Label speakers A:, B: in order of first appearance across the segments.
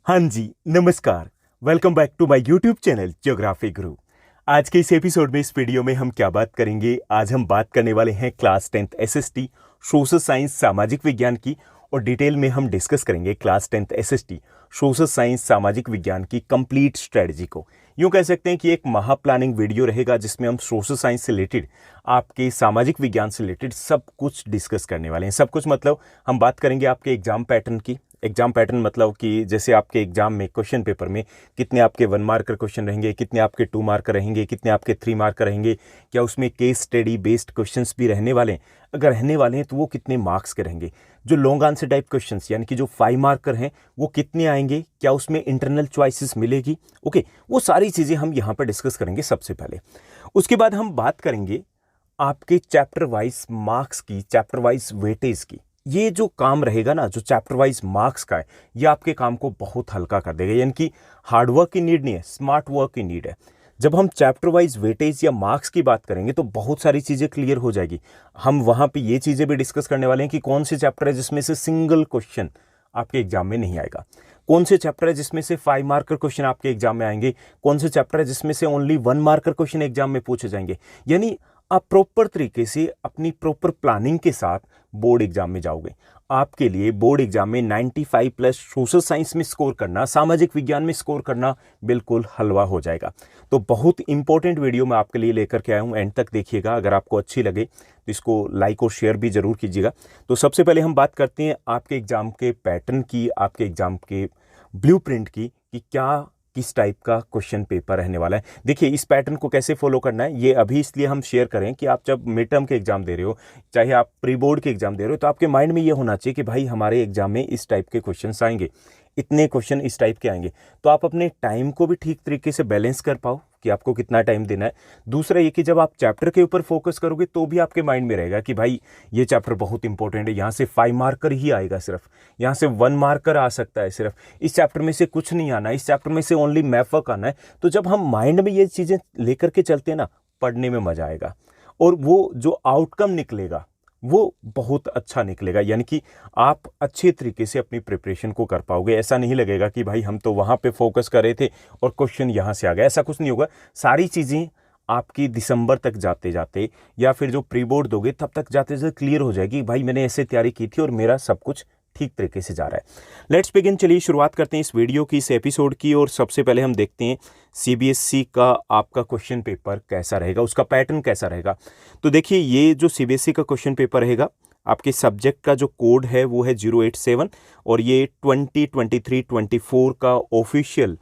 A: हाँ जी, नमस्कार। Welcome back to my YouTube channel geography Guru. आज के इस एपिसोड में, इस वीडियो में हम क्या बात करेंगे? आज हम बात करने वाले हैं class 10th SST social science सामाजिक विज्ञान की, और डिटेल में हम डिस्कस करेंगे class 10th SST social science सामाजिक विज्ञान की कंप्लीट स्ट्रेटजी को। यूँ कह सकते हैं कि एक महा प्लानिंग वीडियो रहेगा जिसमें हम सोशल साइंस से रिलेटेड, आपके सामाजिक विज्ञान से रिलेटेड सब कुछ डिस्कस करने वाले हैं। सब कुछ मतलब हम बात करेंगे आपके एग्जाम पैटर्न की। एग्जाम पैटर्न मतलब कि जैसे आपके एग्जाम में क्वेश्चन पेपर में कितने आपके 1 मार्कर क्वेश्चन रहेंगे, कितने आपके 2 मार्कर रहेंगे, कितने आपके 3 मार्कर रहेंगे, क्या उसमें केस स्टडी बेस्ड क्वेश्चंस भी रहने वाले हैं? अगर रहने वाले हैं तो वो कितने मार्क्स के रहेंगे? जो लॉन्ग आंसर टाइप क्वेश्चंस यानी कि जो 5 मार्कर हैं वो कितने आएंगे? क्या उसमें इंटरनल चॉइसेस मिलेगी? ओके, वो सारी चीज़ें हम यहाँ पर डिस्कस करेंगे सबसे पहले। उसके बाद हम बात करेंगे आपके चैप्टर वाइज मार्क्स की, चैप्टर वाइज वेटेज की। ये जो काम रहेगा ना, जो चैप्टर वाइज मार्क्स का है, ये आपके काम को बहुत हल्का कर देगा। यानी कि हार्ड वर्क की नीड नहीं है, स्मार्ट वर्क की नीड है। जब हम चैप्टर वाइज वेटेज या मार्क्स की बात करेंगे तो बहुत सारी चीज़ें क्लियर हो जाएगी। हम वहाँ पे ये चीज़ें भी डिस्कस करने वाले हैं कि कौन से चैप्टर है जिसमें से सिंगल क्वेश्चन आपके एग्जाम में नहीं आएगा, कौन से चैप्टर है जिसमें से 5 मार्कर क्वेश्चन आपके एग्जाम में आएंगे, कौन से चैप्टर है जिसमें से ओनली 1 मार्कर क्वेश्चन एग्जाम में पूछे जाएंगे। यानी आप प्रॉपर तरीके से अपनी प्रॉपर प्लानिंग के साथ बोर्ड एग्जाम में जाओगे। आपके लिए बोर्ड एग्जाम में 95 प्लस सोशल साइंस में स्कोर करना, सामाजिक विज्ञान में स्कोर करना बिल्कुल हलवा हो जाएगा। तो बहुत इंपॉर्टेंट वीडियो मैं आपके लिए लेकर के आया हूँ, एंड तक देखिएगा। अगर आपको अच्छी लगे तो इसको लाइक और शेयर भी जरूर कीजिएगा। तो सबसे पहले हम बात करते हैं आपके एग्जाम के पैटर्न की, आपके एग्जाम के ब्लूप्रिंट की, कि क्या किस टाइप का क्वेश्चन पेपर रहने वाला है। देखिए, इस पैटर्न को कैसे फॉलो करना है ये अभी इसलिए हम शेयर करें कि आप जब मिड टर्म के एग्जाम दे रहे हो, चाहे आप प्री बोर्ड के एग्जाम दे रहे हो, तो आपके माइंड में ये होना चाहिए कि भाई हमारे एग्जाम में इस टाइप के क्वेश्चंस आएंगे, इतने क्वेश्चन इस टाइप के आएंगे। तो आप अपने टाइम को भी ठीक तरीके से बैलेंस कर पाओ कि आपको कितना टाइम देना है। दूसरा ये कि जब आप चैप्टर के ऊपर फोकस करोगे तो भी आपके माइंड में रहेगा कि भाई ये चैप्टर बहुत इंपॉर्टेंट है, यहाँ से 5 मार्कर ही आएगा, सिर्फ यहाँ से 1 मार्कर आ सकता है, सिर्फ इस चैप्टर में से कुछ नहीं आना, इस चैप्टर में से ओनली मैथ वर्क आना है। तो जब हम माइंड में ये चीज़ें लेकर के चलते हैं ना, पढ़ने में मजा आएगा, और वो जो आउटकम निकलेगा वो बहुत अच्छा निकलेगा। यानी कि आप अच्छे तरीके से अपनी प्रिपरेशन को कर पाओगे। ऐसा नहीं लगेगा कि भाई हम तो वहाँ पे फोकस कर रहे थे और क्वेश्चन यहाँ से आ गया, ऐसा कुछ नहीं होगा। सारी चीज़ें आपकी दिसंबर तक जाते जाते, या फिर जो प्री बोर्ड दोगे तब तक जाते जाते क्लियर हो जाएगी, भाई मैंने ऐसे तैयारी की थी और मेरा सब कुछ ठीक तरीके से जा रहा है। Let's begin. चलिए शुरुआत करते हैं इस वीडियो की, इस एपिसोड की। और सबसे पहले हम देखते हैं सीबीएसई का आपका क्वेश्चन पेपर कैसा रहेगा, उसका पैटर्न कैसा रहेगा। तो देखिए, ये जो सीबीएसई का क्वेश्चन पेपर रहेगा, आपके सब्जेक्ट का जो कोड है वो है 087, और ये 2023-24 का ऑफिशियल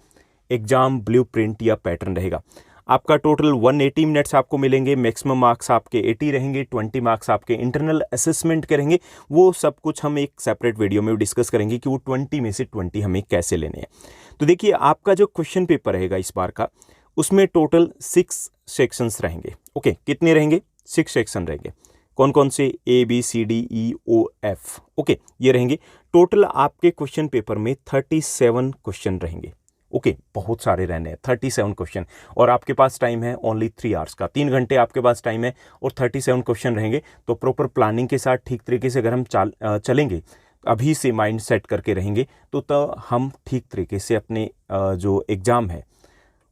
A: एग्जाम ब्लूप्रिंट या पैटर्न रहेगा। आपका टोटल 180 मिनट्स आपको मिलेंगे, मैक्सिमम मार्क्स आपके 80 रहेंगे, 20 मार्क्स आपके इंटरनल असेसमेंट के रहेंगे। वो सब कुछ हम एक सेपरेट वीडियो में डिस्कस करेंगे कि वो 20 में से 20 हमें कैसे लेने हैं। तो देखिए, आपका जो क्वेश्चन पेपर रहेगा इस बार का, उसमें टोटल 6 सेक्शंस रहेंगे। ओके, कितने रहेंगे? 6 सेक्शन रहेंगे। कौन कौन से? ABCDEOF। ओके, ये रहेंगे। टोटल आपके क्वेश्चन पेपर में 37 क्वेश्चन रहेंगे। ओके, बहुत सारे रहने हैं, 37 क्वेश्चन, और आपके पास टाइम है ओनली 3 आवर्स का, 3 घंटे आपके पास टाइम है, और 37 क्वेश्चन रहेंगे। तो प्रॉपर प्लानिंग के साथ ठीक तरीके से अगर हम चलेंगे, अभी से माइंड सेट करके रहेंगे, तो हम ठीक तरीके से अपने जो एग्ज़ाम है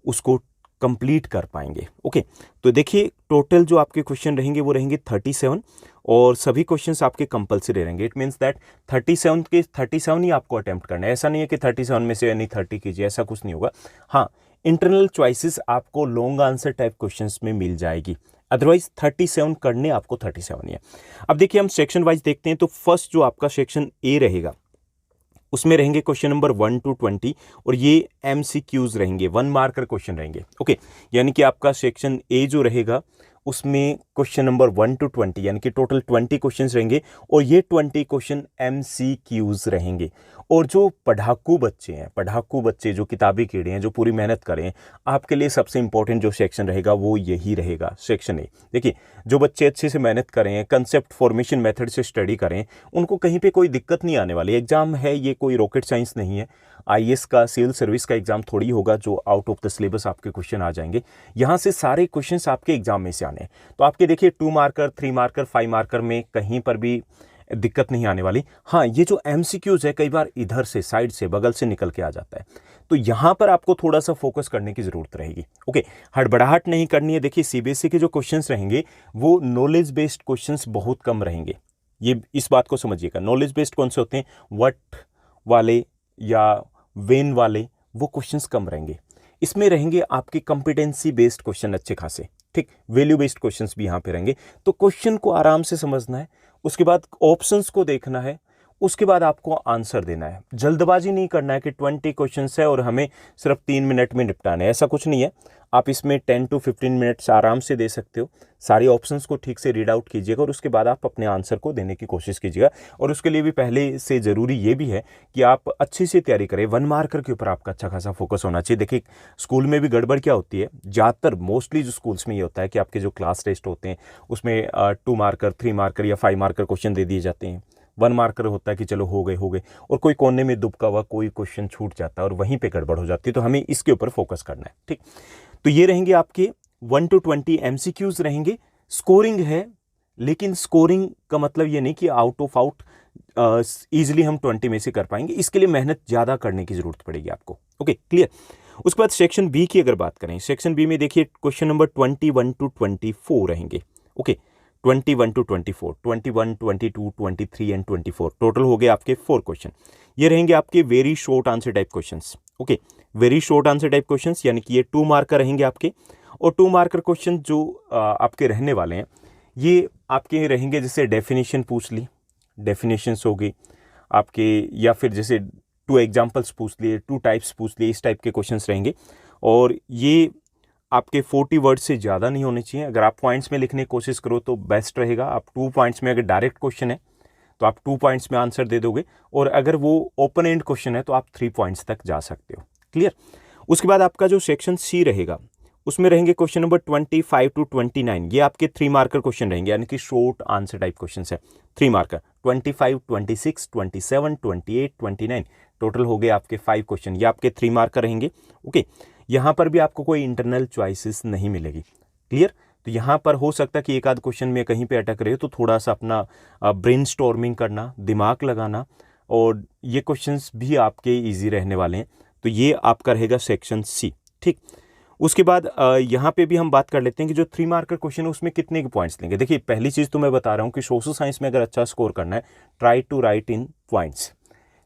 A: उसको कंप्लीट कर पाएंगे। ओके, तो देखिए, टोटल जो आपके क्वेश्चन रहेंगे वो रहेंगे 37, और सभी क्वेश्चंस आपके कंपलसरी रहेंगे। इट मीन्स दैट 37 के 37 ही आपको अटेम्प्ट करना है। ऐसा नहीं है कि 37 में से यानी 30 कीजिए, ऐसा कुछ नहीं होगा। हाँ, इंटरनल चॉइसेस आपको लॉन्ग आंसर टाइप क्वेश्चंस में मिल जाएगी, अदरवाइज 37 करने आपको 37 ही है। अब देखिए, हम सेक्शन वाइज देखते हैं। तो फर्स्ट जो आपका सेक्शन ए रहेगा, उसमें रहेंगे क्वेश्चन नंबर 1 to 20, और ये MCQs रहेंगे, 1 मार्कर क्वेश्चन रहेंगे। ओके, यानी कि आपका सेक्शन ए जो रहेगा उसमें क्वेश्चन नंबर 1 to 20 यानी कि टोटल 20 क्वेश्चन रहेंगे, और ये 20 क्वेश्चन MCQs रहेंगे। और जो पढ़ाकू बच्चे जो किताबी कीड़े हैं, जो पूरी मेहनत करें, आपके लिए सबसे इंपॉर्टेंट जो सेक्शन रहेगा वो यही रहेगा, सेक्शन ए। देखिए, जो बच्चे अच्छे से मेहनत करें, कंसेप्ट फॉर्मेशन मेथड से स्टडी करें, उनको कहीं पे कोई दिक्कत नहीं आने वाली। एग्जाम है, ये कोई रॉकेट साइंस नहीं है। IAS का, सिविल सर्विस का एग्जाम थोड़ी होगा जो आउट ऑफ द सिलेबस आपके क्वेश्चन आ जाएंगे। यहाँ से सारे क्वेश्चंस आपके एग्जाम में से आने हैं। तो आपके देखिए 2 मार्कर, 3 मार्कर, 5 मार्कर में कहीं पर भी दिक्कत नहीं आने वाली। हाँ, ये जो एमसीक्यूज है कई बार इधर से, साइड से, बगल से निकल के आ जाता है, तो यहाँ पर आपको थोड़ा सा फोकस करने की ज़रूरत रहेगी। ओके, हड़बड़ाहट नहीं करनी है। देखिए सीबीएसई के जो क्वेश्चंस रहेंगे वो नॉलेज बेस्ड क्वेश्चंस बहुत कम रहेंगे, ये इस बात को समझिएगा। नॉलेज बेस्ड कौन से होते हैं, व्हाट वाले या व्हेन वाले, वो क्वेश्चंस कम रहेंगे। इसमें रहेंगे आपके कॉम्पिटेंसी बेस्ड क्वेश्चन अच्छे खासे, ठीक, वैल्यू बेस्ड क्वेश्चंस भी यहाँ पे रहेंगे। तो क्वेश्चन को आराम से समझना है, उसके बाद ऑप्शंस को देखना है, उसके बाद आपको आंसर देना है। जल्दबाजी नहीं करना है कि 20 क्वेश्चंस है और हमें सिर्फ 3 मिनट में निपटाना है, ऐसा कुछ नहीं है। आप इसमें 10 to 15 मिनट्स आराम से दे सकते हो। सारी ऑप्शंस को ठीक से रीड आउट कीजिएगा और उसके बाद आप अपने आंसर को देने की कोशिश कीजिएगा। और उसके लिए भी पहले से ज़रूरी ये भी है कि आप अच्छी से तैयारी करें। 1 मार्कर के ऊपर आपका अच्छा खासा फोकस होना चाहिए। देखिए स्कूल में भी गड़बड़ क्या होती है, ज़्यादातर मोस्टली जो स्कूल्स में ये होता है कि आपके जो क्लास टेस्ट होते हैं उसमें 2 मार्कर, 3 मार्कर या 5 मार्कर क्वेश्चन दे दिए जाते हैं। 1 मार्कर होता है कि चलो हो गए, और कोई कोने में दुबका हुआ कोई क्वेश्चन छूट जाता है और वहीं पे गड़बड़ हो जाती है। तो हमें इसके ऊपर फोकस करना है, ठीक। तो ये रहेंगे आपके 1 to 20 एमसीक्यूज रहेंगे। स्कोरिंग है, लेकिन स्कोरिंग का मतलब ये नहीं कि आउट ऑफ आउट ईजिली हम 20 में से कर पाएंगे। इसके लिए मेहनत ज़्यादा करने की ज़रूरत पड़ेगी आपको। Okay, clear. उसके बाद सेक्शन बी की अगर बात करें, सेक्शन बी में देखिए क्वेश्चन नंबर 21 to 24 रहेंगे। ओके, 21 to 24, 21, 22, 23 एंड 24, टोटल हो गए आपके 4 क्वेश्चन। ये रहेंगे आपके very short answer type questions. Okay, very short answer type questions, यानी कि ये 2 मार्कर रहेंगे आपके। और 2 मार्कर क्वेश्चन जो आपके रहने वाले हैं ये आपके रहेंगे, जैसे डेफिनेशन पूछ ली, डेफिनेशंस हो गई आपके, या फिर जैसे 2 एग्जाम्पल्स पूछ लिए, 2 टाइप्स पूछ लिए, इस टाइप के क्वेश्चंस रहेंगे। और ये आपके 40 वर्ड से ज़्यादा नहीं होने चाहिए। अगर आप पॉइंट्स में लिखने की कोशिश करो तो बेस्ट रहेगा। आप 2 पॉइंट्स में, अगर डायरेक्ट क्वेश्चन है तो आप 2 पॉइंट्स में आंसर दे दोगे, और अगर वो ओपन एंड क्वेश्चन है तो आप 3 पॉइंट्स तक जा सकते हो। क्लियर। उसके बाद आपका जो सेक्शन सी रहेगा उसमें रहेंगे क्वेश्चन नंबर 25 to 29। ये आपके 3 मार्कर क्वेश्चन रहेंगे, यानी कि शॉर्ट आंसर टाइप क्वेश्चन है। 3 मार्कर 25, 26, 27, 28, 29, टोटल हो गए आपके 5 क्वेश्चन। ये आपके 3 मार्कर रहेंगे। ओके, यहाँ पर भी आपको कोई इंटरनल चॉइसेस नहीं मिलेगी। क्लियर। तो यहाँ पर हो सकता है कि एक आध क्वेश्चन में कहीं पे अटक रहे हो तो थोड़ा सा अपना ब्रेनस्टॉर्मिंग करना, दिमाग लगाना, और ये क्वेश्चंस भी आपके इजी रहने वाले हैं। तो ये आपका रहेगा सेक्शन सी, ठीक। उसके बाद यहाँ पे भी हम बात कर लेते हैं कि जो 3 मार्कर क्वेश्चन है उसमें कितने के पॉइंट्स लेंगे। देखिए पहली चीज़ तो मैं बता रहा हूँ कि सोशल साइंस में अगर अच्छा स्कोर करना है, try to write in points.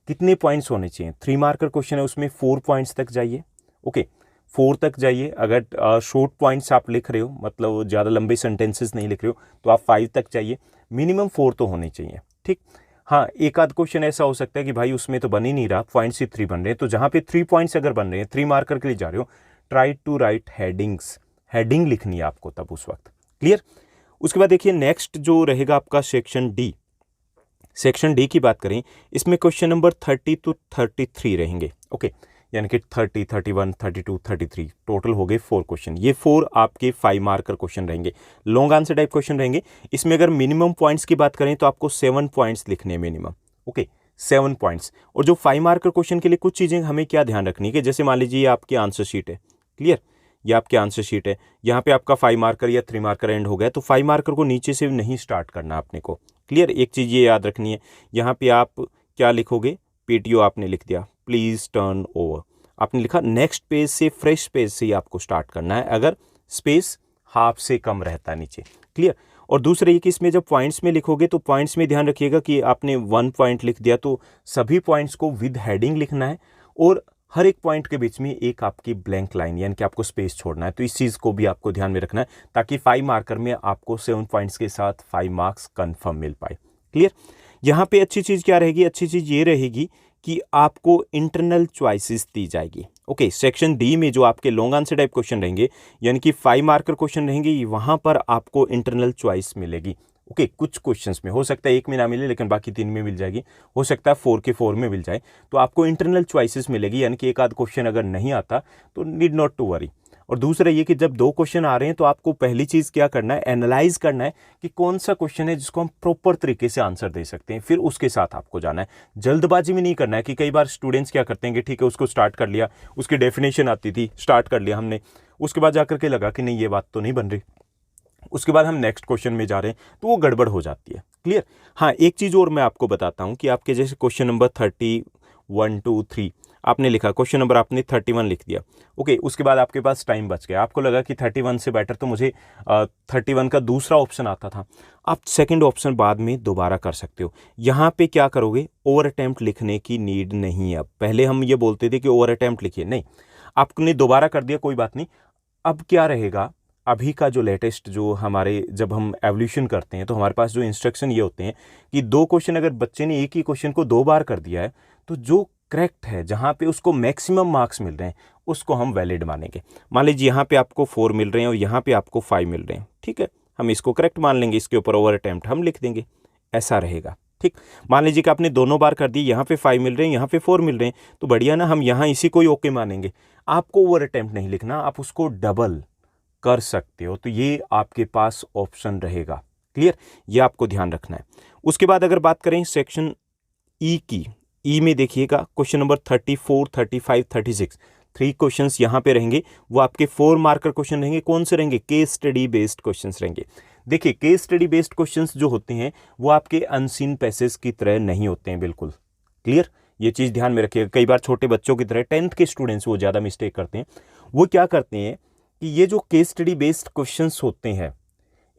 A: कितने पॉइंट्स होने चाहिए? 3 मार्कर क्वेश्चन है उसमें 4 पॉइंट्स तक जाइए। ओके, 4 तक जाइए। अगर शॉर्ट पॉइंट्स आप लिख रहे हो, मतलब ज़्यादा लंबे सेंटेंसेस नहीं लिख रहे हो, तो आप 5 तक जाइए। मिनिमम 4 तो होने चाहिए, ठीक। हाँ, एक आध क्वेश्चन ऐसा हो सकता है कि भाई उसमें तो बन ही नहीं रहा, पॉइंट्स ही 3 बन रहे हैं, तो जहाँ पे 3 पॉइंट्स अगर बन रहे हैं, 3 मार्कर के लिए जा रहे हो, try to write headings. Heading लिखनी है आपको तब उस वक्त। क्लियर। उसके बाद देखिए नेक्स्ट जो रहेगा आपका सेक्शन डी। सेक्शन डी की बात करें, इसमें क्वेश्चन नंबर 30 to 33 रहेंगे। ओके, यानी कि 30, 31, 32, 33, टोटल हो गए 4 क्वेश्चन। ये 4 आपके 5 मार्कर क्वेश्चन रहेंगे, लॉन्ग आंसर टाइप क्वेश्चन रहेंगे। इसमें अगर मिनिमम पॉइंट्स की बात करें तो आपको 7 पॉइंट्स लिखने हैं मिनिमम। Okay, 7 points. और जो 5 मार्कर क्वेश्चन के लिए कुछ चीज़ें हमें क्या ध्यान रखनी है कि जैसे मान लीजिए ये आपकी आंसर शीट है। क्लियर, ये आपकी आंसर शीट है, यहाँ पे आपका 5 मार्कर या 3 मार्कर एंड हो गया, तो 5 मार्कर को नीचे से नहीं स्टार्ट करना आपने को। क्लियर। एक चीज़ ये याद रखनी है, यहाँ पे आप क्या लिखोगे, पीटीओ आपने लिख दिया, प्लीज़ टर्न ओवर आपने लिखा। नेक्स्ट पेज से, फ्रेश पेज से ही आपको स्टार्ट करना है, अगर स्पेस हाफ से कम रहता है नीचे। क्लियर। और दूसरा ये कि इसमें जब पॉइंट्स में लिखोगे तो पॉइंट्स में ध्यान रखिएगा कि आपने 1 पॉइंट लिख दिया तो सभी पॉइंट्स को विद हेडिंग लिखना है, और हर एक पॉइंट के बीच में एक आपकी ब्लैंक लाइन, यानी कि आपको स्पेस छोड़ना है। तो इस चीज़ को भी आपको ध्यान में रखना है, ताकि 5 मार्कर में आपको 7 पॉइंट्स के साथ 5 मार्क्स कन्फर्म मिल पाए। क्लियर। यहाँ पे अच्छी चीज़ क्या रहेगी? अच्छी चीज़ ये रहेगी कि आपको इंटरनल चॉइसेस दी जाएगी। ओके, सेक्शन डी में जो आपके लॉन्ग आंसर टाइप क्वेश्चन रहेंगे, यानी कि 5 मार्कर क्वेश्चन रहेंगे, वहाँ पर आपको इंटरनल चॉइस मिलेगी। ओके, कुछ क्वेश्चंस में हो सकता है 1 में ना मिले, लेकिन बाकी 3 में मिल जाएगी। हो सकता है 4 के 4 में मिल जाए, तो आपको इंटरनल चॉइसेस मिलेगी, यानी कि एक आध क्वेश्चन अगर नहीं आता तो नीड नॉट टू वरी। और दूसरा ये कि जब 2 क्वेश्चन आ रहे हैं तो आपको पहली चीज़ क्या करना है, एनालाइज करना है कि कौन सा क्वेश्चन है जिसको हम प्रॉपर तरीके से आंसर दे सकते हैं, फिर उसके साथ आपको जाना है। जल्दबाजी में नहीं करना है कि कई बार स्टूडेंट्स क्या करते हैं कि ठीक है उसको स्टार्ट कर लिया, उसकी डेफिनेशन आती थी, स्टार्ट कर लिया हमने, उसके बाद जाकर के लगा कि नहीं ये बात तो नहीं बन रही, उसके बाद हम नेक्स्ट क्वेश्चन में जा रहे हैं तो वो गड़बड़ हो जाती है। क्लियर? हाँ, एक चीज़ और मैं आपको बताता हूँ कि आपके जैसे क्वेश्चन नंबर 31, 2, 3 आपने लिखा, क्वेश्चन नंबर आपने 31 लिख दिया। ओके, उसके बाद आपके पास टाइम बच गया, आपको लगा कि 31 से बेटर तो मुझे 31 का दूसरा ऑप्शन आता था। आप सेकंड ऑप्शन बाद में दोबारा कर सकते हो। यहाँ पे क्या करोगे, ओवर अटैम्प्ट लिखने की नीड नहीं है। अब पहले हम ये बोलते थे कि ओवर अटैम्प्ट लिखिए, नहीं, आपने दोबारा कर दिया, कोई बात नहीं। अब क्या रहेगा, अभी का जो लेटेस्ट जो हमारे जब हम एवोल्यूशन करते हैं तो हमारे पास जो इंस्ट्रक्शन ये होते हैं कि 2 क्वेश्चन अगर बच्चे ने एक ही क्वेश्चन को 2 बार कर दिया है तो जो करेक्ट है, जहाँ पे उसको मैक्सिमम मार्क्स मिल रहे हैं, उसको हम वैलिड मानेंगे। मान लीजिए यहाँ पे आपको 4 मिल रहे हैं और यहाँ पे आपको 5 मिल रहे हैं, ठीक है, हम इसको करेक्ट मान लेंगे, इसके ऊपर ओवर अटैम्प्ट हम लिख देंगे, ऐसा रहेगा। ठीक, मान लीजिए कि आपने दोनों बार कर दिए, यहाँ पे 5 मिल रहे हैं, यहाँ पे 4 मिल रहे हैं, तो बढ़िया ना, हम यहाँ इसी को ही ओके मानेंगे। आपको ओवर अटैम्प्ट नहीं लिखना, आप उसको डबल कर सकते हो, तो ये आपके पास ऑप्शन रहेगा। क्लियर? ये आपको ध्यान रखना है। उसके बाद अगर बात करें सेक्शन ई की, ई में देखिएगा क्वेश्चन नंबर 34, 35, 36 3 क्वेश्चंस यहाँ पे रहेंगे, वो आपके 4 मार्कर क्वेश्चन रहेंगे। कौन से रहेंगे? केस स्टडी बेस्ड क्वेश्चंस रहेंगे। देखिए, केस स्टडी बेस्ड क्वेश्चंस जो होते हैं वो आपके अनसीन पैसेज की तरह नहीं होते हैं, बिल्कुल। क्लियर? ये चीज़ ध्यान में रखिएगा। कई बार छोटे बच्चों की तरह 10th के स्टूडेंट्स वो ज़्यादा मिस्टेक करते हैं। वो क्या करते हैं कि ये जो केस स्टडी बेस्ड क्वेश्चंस होते हैं,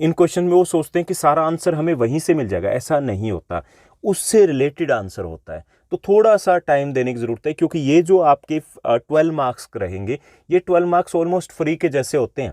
A: इन क्वेश्चन में वो सोचते हैं कि सारा आंसर हमें वहीं से मिल जाएगा। ऐसा नहीं होता, उससे रिलेटेड आंसर होता है। तो थोड़ा सा टाइम देने की ज़रूरत है, क्योंकि ये जो आपके 12 मार्क्स रहेंगे, ये 12 मार्क्स ऑलमोस्ट फ्री के जैसे होते हैं।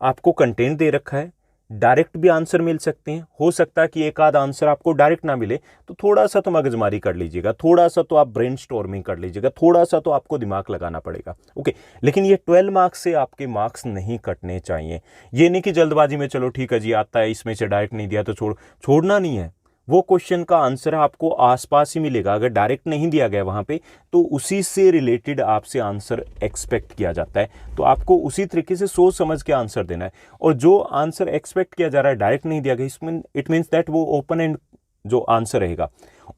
A: आपको कंटेंट दे रखा है, डायरेक्ट भी आंसर मिल सकते हैं। हो सकता है कि एक आध आंसर आपको डायरेक्ट ना मिले, तो थोड़ा सा तो मगजमारी कर लीजिएगा, थोड़ा सा तो आप ब्रेनस्टॉर्मिंग कर लीजिएगा, थोड़ा सा तो आपको दिमाग लगाना पड़ेगा। ओके, लेकिन ये 12 मार्क्स से आपके मार्क्स नहीं कटने चाहिए। ये नहीं कि जल्दबाजी में चलो ठीक है जी, आता है इसमें से डायरेक्ट नहीं दिया तो छोड़ना नहीं है। वो क्वेश्चन का आंसर आपको आसपास ही मिलेगा। अगर डायरेक्ट नहीं दिया गया वहाँ पे, तो उसी से रिलेटेड आपसे आंसर एक्सपेक्ट किया जाता है। तो आपको उसी तरीके से सोच समझ के आंसर देना है। और जो आंसर एक्सपेक्ट किया जा रहा है, डायरेक्ट नहीं दिया गया, इसमें इट मीन्स दैट वो ओपन एंड जो आंसर रहेगा,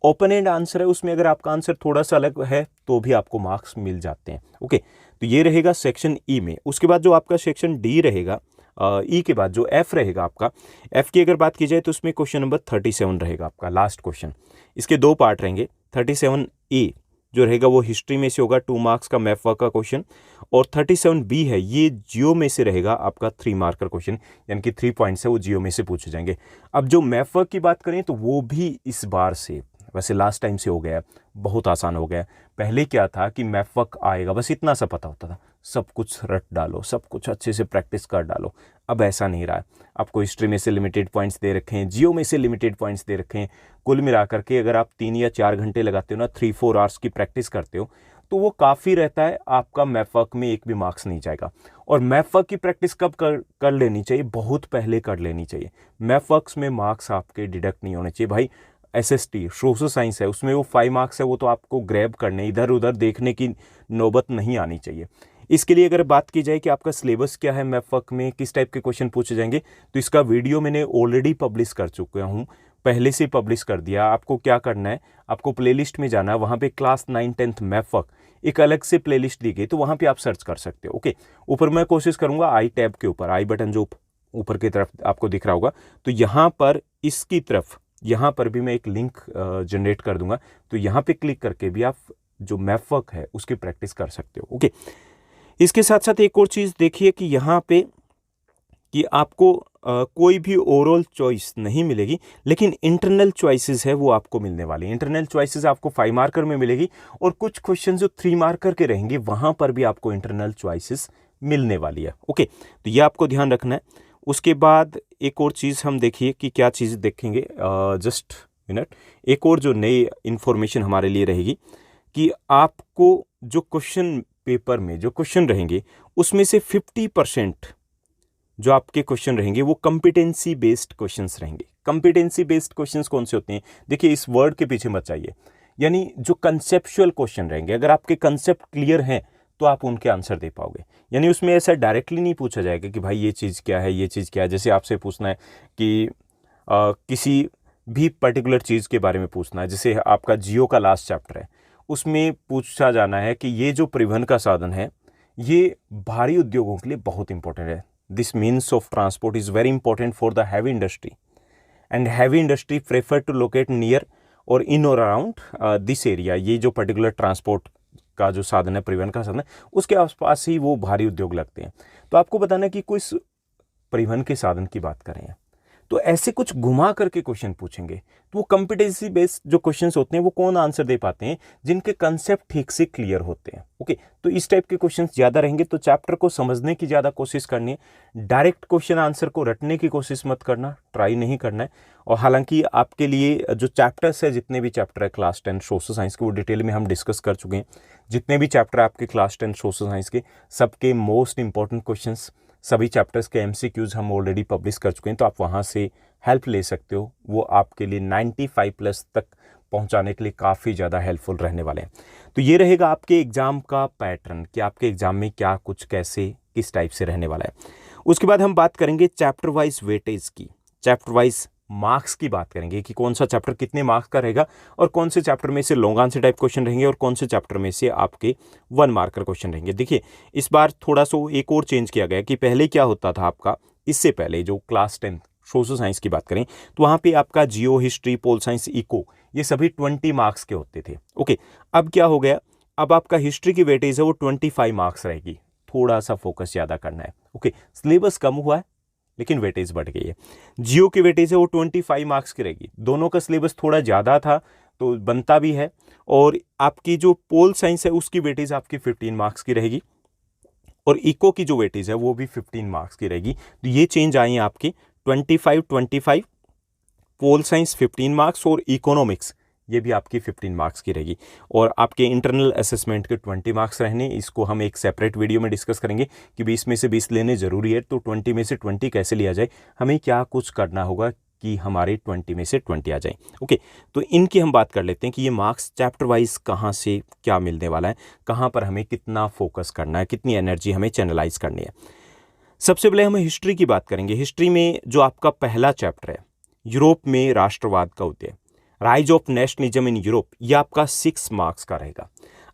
A: ओपन एंड आंसर है, उसमें अगर आपका आंसर थोड़ा सा अलग है तो भी आपको मार्क्स मिल जाते हैं। ओके, तो ये रहेगा सेक्शन ई में। उसके बाद जो आपका सेक्शन डी रहेगा, ई के बाद जो एफ रहेगा आपका, एफ की अगर बात की जाए तो उसमें क्वेश्चन नंबर 37 रहेगा आपका, लास्ट क्वेश्चन। इसके 2 पार्ट रहेंगे। 37 ए जो रहेगा वो हिस्ट्री में से होगा, 2 मार्क्स का मैप वर्क का क्वेश्चन। और 37 बी है, ये जियो में से रहेगा आपका 3 मार्कर क्वेश्चन, यानी कि 3 पॉइंट्स है वो जियो में से पूछे जाएंगे। अब जो मैप वर्क की बात करें तो वो भी इस बार से, वैसे लास्ट टाइम से हो गया, बहुत आसान हो गया। पहले क्या था कि मैप वर्क आएगा, बस इतना सा पता होता था, सब कुछ रट डालो, सब कुछ अच्छे से प्रैक्टिस कर डालो। अब ऐसा नहीं रहा है। आपको हिस्ट्री में से लिमिटेड पॉइंट्स दे रखे हैं, जियो में से लिमिटेड पॉइंट्स दे रखे हैं। कुल मिला करके अगर आप 3 या 4 घंटे लगाते हो ना, 3-4 आवर्स की प्रैक्टिस करते हो, तो वो काफ़ी रहता है। आपका मैप वर्क में एक भी मार्क्स नहीं जाएगा। और मैप वर्क की प्रैक्टिस कब कर लेनी चाहिए? बहुत पहले कर लेनी चाहिए। मैप वर्क्स में मार्क्स आपके डिडक्ट नहीं होने चाहिए भाई। एसएसटी सोशल साइंस है, उसमें वो 5 मार्क्स है, वो तो आपको ग्रैब करने, इधर उधर देखने की नौबत नहीं आनी चाहिए। इसके लिए अगर बात की जाए कि आपका सिलेबस क्या है, मैप वर्क में किस टाइप के क्वेश्चन पूछे जाएंगे, तो इसका वीडियो मैंने ऑलरेडी पब्लिश कर चुका हूँ, पहले से पब्लिश कर दिया। आपको क्या करना है, आपको प्लेलिस्ट में जाना है, वहाँ पे क्लास 9, 10th मैप वर्क एक अलग से प्लेलिस्ट दी गई, तो वहाँ पे आप सर्च कर सकते हो। ओके, ऊपर मैं कोशिश करूँगा आई टैब के ऊपर, आई बटन जो ऊपर की तरफ आपको दिख रहा होगा, तो यहाँ पर इसकी तरफ, यहाँ पर भी मैं एक लिंक जनरेट कर दूंगा, तो यहाँ पे क्लिक करके भी आप जो मैप वर्क है उसकी प्रैक्टिस कर सकते हो। ओके, इसके साथ साथ एक और चीज़ देखिए कि यहाँ पे कि आपको कोई भी ओवरऑल चॉइस नहीं मिलेगी, लेकिन इंटरनल चॉइसेस है वो आपको मिलने वाली है। इंटरनल चॉइसेस आपको 5 मार्कर में मिलेगी, और कुछ क्वेश्चन जो 3 मार्कर के रहेंगे वहाँ पर भी आपको इंटरनल चॉइसेस मिलने वाली है। ओके, तो ये आपको ध्यान रखना है। उसके बाद एक और चीज़ हम देखिए कि क्या चीज़ देखेंगे, जस्ट मिनट, एक और जो नई इन्फॉर्मेशन हमारे लिए रहेगी कि आपको जो क्वेश्चन पेपर में जो क्वेश्चन रहेंगे उसमें से 50% जो आपके क्वेश्चन रहेंगे वो कॉम्पिटेंसी बेस्ड क्वेश्चंस रहेंगे। कॉम्पिटेंसी बेस्ड क्वेश्चंस कौन से होते हैं? देखिए, इस वर्ड के पीछे मत जाइए, यानी जो कंसेप्चुअल क्वेश्चन रहेंगे, अगर आपके कंसेप्ट क्लियर हैं तो आप उनके आंसर दे पाओगे। यानी उसमें ऐसा डायरेक्टली नहीं पूछा जाएगा कि भाई ये चीज़ क्या है, ये चीज़ क्या है। जैसे आपसे पूछना है कि किसी भी पर्टिकुलर चीज़ के बारे में पूछना है, जैसे आपका जियो का लास्ट चैप्टर है, उसमें पूछा जाना है कि ये जो परिवहन का साधन है ये भारी उद्योगों के लिए बहुत इंपॉर्टेंट है। This means of transport is very important for the heavy industry, and heavy industry prefer to locate near or in और अराउंड दिस एरिया। ये जो पर्टिकुलर ट्रांसपोर्ट का जो साधन है, परिवहन का साधन है, उसके आसपास ही वो भारी उद्योग लगते हैं। तो आपको बताना कि कोई परिवहन के साधन की बात करें तो ऐसे कुछ घुमा करके क्वेश्चन पूछेंगे, तो वो कॉम्पिटेंसी बेस्ड जो क्वेश्चंस होते हैं वो कौन आंसर दे पाते हैं, जिनके कंसेप्ट ठीक से क्लियर होते हैं। ओके, तो इस टाइप के क्वेश्चंस ज़्यादा रहेंगे, तो चैप्टर को समझने की ज़्यादा कोशिश करनी है। डायरेक्ट क्वेश्चन आंसर को रटने की कोशिश मत करना, ट्राई नहीं करना है। और हालांकि आपके लिए जो चैप्टर्स है, जितने भी चैप्टर है क्लास 10 सोशल साइंस के, वो डिटेल में हम डिस्कस कर चुके हैं। जितने भी चैप्टर आपके क्लास 10 सोशल साइंस के, सबके मोस्ट इंपॉर्टेंट क्वेश्चंस, सभी चैप्टर्स के एमसीक्यूज हम ऑलरेडी पब्लिश कर चुके हैं, तो आप वहाँ से हेल्प ले सकते हो। वो आपके लिए 95+ तक पहुँचाने के लिए काफ़ी ज़्यादा हेल्पफुल रहने वाले हैं। तो ये रहेगा आपके एग्ज़ाम का पैटर्न कि आपके एग्ज़ाम में क्या कुछ कैसे किस टाइप से रहने वाला है। उसके बाद हम बात करेंगे चैप्टर वाइज वेटेज की, चैप्टर वाइज मार्क्स की बात करेंगे कि कौन सा चैप्टर कितने मार्क्स का रहेगा और कौन से चैप्टर में से लॉन्ग आंसर टाइप क्वेश्चन रहेंगे और कौन से चैप्टर में से आपके 1 मार्कर क्वेश्चन रहेंगे। देखिए, इस बार थोड़ा सा एक और चेंज किया गया कि पहले क्या होता था आपका, इससे पहले जो क्लास 10 सोशल साइंस की बात करें तो वहाँ पे आपका जियो, हिस्ट्री, पोल साइंस, इको, ये सभी 20 मार्क्स के होते थे। ओके, अब क्या हो गया, अब आपका हिस्ट्री की वेटेज है वो 25 मार्क्स रहेगी। थोड़ा सा फोकस ज़्यादा करना है। ओके, सिलेबस कम हुआ है लेकिन वेटेज बढ़ गई है। जियो की वेटेज है वो 25 मार्क्स की रहेगी। दोनों का सिलेबस थोड़ा ज़्यादा था तो बनता भी है। और आपकी जो पोल साइंस है उसकी वेटेज आपकी 15 मार्क्स की रहेगी और इको की जो वेटेज है वो भी 15 मार्क्स की रहेगी। तो ये चेंज आई है आपके 25, पोल साइंस 15 मार्क्स और इकोनॉमिक्स ये भी आपकी 15 मार्क्स की रहेगी। और आपके इंटरनल असेसमेंट के 20 मार्क्स रहने, इसको हम एक सेपरेट वीडियो में डिस्कस करेंगे कि 20 में से 20 लेने ज़रूरी है, तो 20 में से 20 कैसे लिया जाए, हमें क्या कुछ करना होगा कि हमारे 20 में से 20 आ जाए। ओके, तो इनकी हम बात कर लेते हैं कि ये मार्क्स चैप्टर वाइज कहाँ से क्या मिलने वाला है, कहाँ पर हमें कितना फोकस करना है, कितनी एनर्जी हमें चैनलाइज करनी है। सबसे पहले हम हिस्ट्री की बात करेंगे। हिस्ट्री में जो आपका पहला चैप्टर है, यूरोप में राष्ट्रवाद का उदय, rise of nationalism in Europe, ये आपका 6 मार्क्स का रहेगा।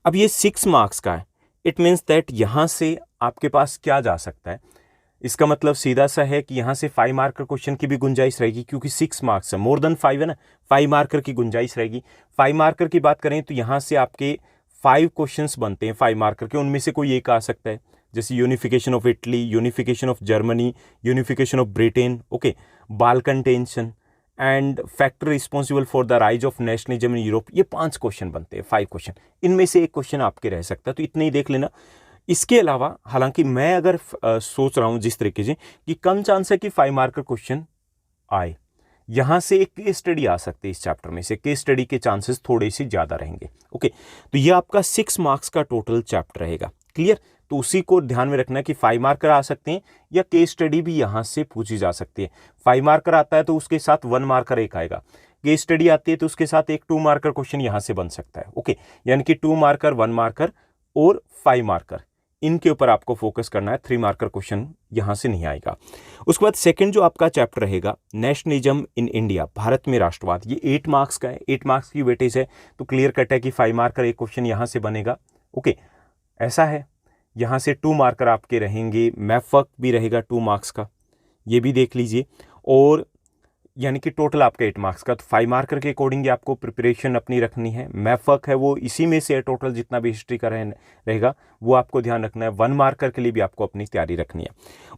A: अब ये 6 मार्क्स का है, इट मीन्स दैट यहाँ से आपके पास क्या जा सकता है, इसका मतलब सीधा सा है कि यहाँ से 5 मार्कर क्वेश्चन की भी गुंजाइश रहेगी, क्योंकि 6 मार्क्स है, मोर देन 5 है ना, 5 मार्कर की गुंजाइश रहेगी। 5 मार्कर की बात करें तो यहाँ से आपके 5 क्वेश्चंस बनते हैं 5 मार्कर के, उनमें से कोई एक आ सकता है, जैसे unification of Italy, unification of Germany, unification of Britain, okay, Balkan tension and factor responsible for the rise of nationalism in Europe. ये 5 क्वेश्चन बनते हैं, 5 क्वेश्चन, इनमें से एक क्वेश्चन आपके रह सकता है, तो इतने ही देख लेना। इसके अलावा हालांकि मैं अगर सोच रहा हूँ जिस तरीके से कि कम चांस है कि 5 मार्कर क्वेश्चन आए, यहाँ से एक केस स्टडी आ सकती है, इस चैप्टर में से केस स्टडी के चांसेस थोड़े से ज़्यादा रहेंगे। ओके, तो ये आपका 6 मार्क्स का टोटल चैप्टर रहेगा। क्लियर, तो उसी को ध्यान में रखना है कि 5 मार्कर आ सकते हैं या केस स्टडी भी यहाँ से पूछी जा सकती है। 5 मार्कर आता है तो उसके साथ 1 मार्कर एक आएगा, केस स्टडी आती है तो उसके साथ एक 2 मार्कर क्वेश्चन यहाँ से बन सकता है। ओके, यानी कि 2 मार्कर, 1 मार्कर और 5 मार्कर, इनके ऊपर आपको फोकस करना है। 3 मार्कर क्वेश्चन यहाँ से नहीं आएगा। उसके बाद सेकंड जो आपका चैप्टर रहेगा, नेशनलिज्म इन इंडिया, भारत में राष्ट्रवाद, ये 8 मार्क्स का है, 8 मार्क्स की वेटेज है, तो क्लियर कट है कि 5 मार्कर एक क्वेश्चन यहाँ से बनेगा। ओके, ऐसा है। यहाँ से 2 मार्कर आपके रहेंगे, मैफक भी रहेगा 2 मार्क्स का, ये भी देख लीजिए। और यानी कि टोटल आपका 8 मार्क्स का, तो 5 मार्कर के अकॉर्डिंग आपको प्रिपरेशन अपनी रखनी है। मैफक है वो इसी में से टोटल जितना भी हिस्ट्री का रहेगा वो आपको ध्यान रखना है। 1 मार्कर के लिए भी आपको अपनी तैयारी रखनी है।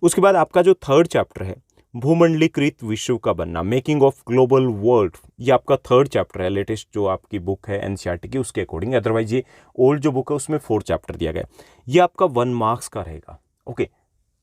A: उसके बाद आपका जो थर्ड चैप्टर है, भूमंडलीकृत विश्व का बनना, मेकिंग ऑफ ग्लोबल वर्ल्ड, ये आपका थर्ड चैप्टर है। लेटेस्ट जो आपकी बुक है एनसीईआरटी की उसके अकॉर्डिंग, अदरवाइज ये ओल्ड जो बुक है उसमें 4 चैप्टर दिया गया है। ये आपका 1 मार्क्स का रहेगा। ओके,